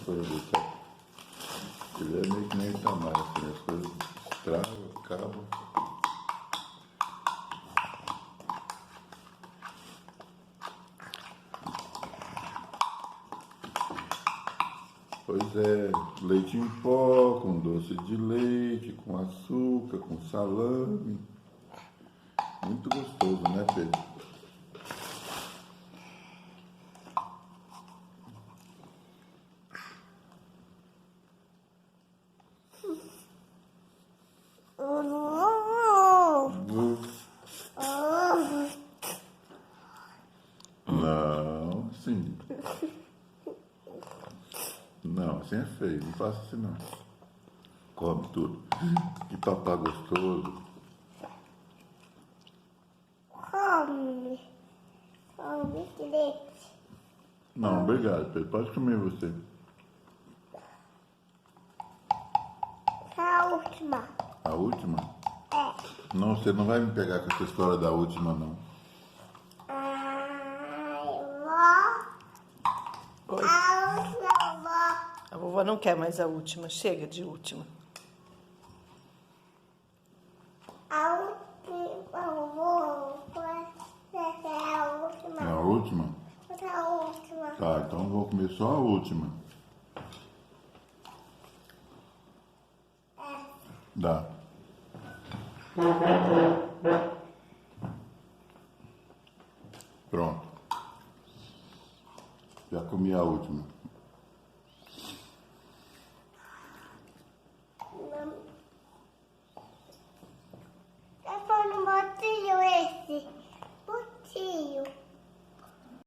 coisas do céu. Ele é meio que nem tamanho, assim, as coisas estragam, acabam. Pois é, leite em pó, com doce de leite, com açúcar, com salame. Muito gostoso, né, Pedro? Não, sim. Não, assim é feio, não faça assim não. Come tudo. Que papá gostoso. Come. Come que leite. Não, obrigado, Pedro. Pode comer você. A última. A última? É. Não, você não vai me pegar com essa história da última, não. Ai, vó. Oi. A última, vó. A vovó não quer mais a última. Chega de última. A última, vó. Essa é a última. É a última? Essa é a última. Tá, então eu vou comer só a última. Dá. Pronto. Já comi a última.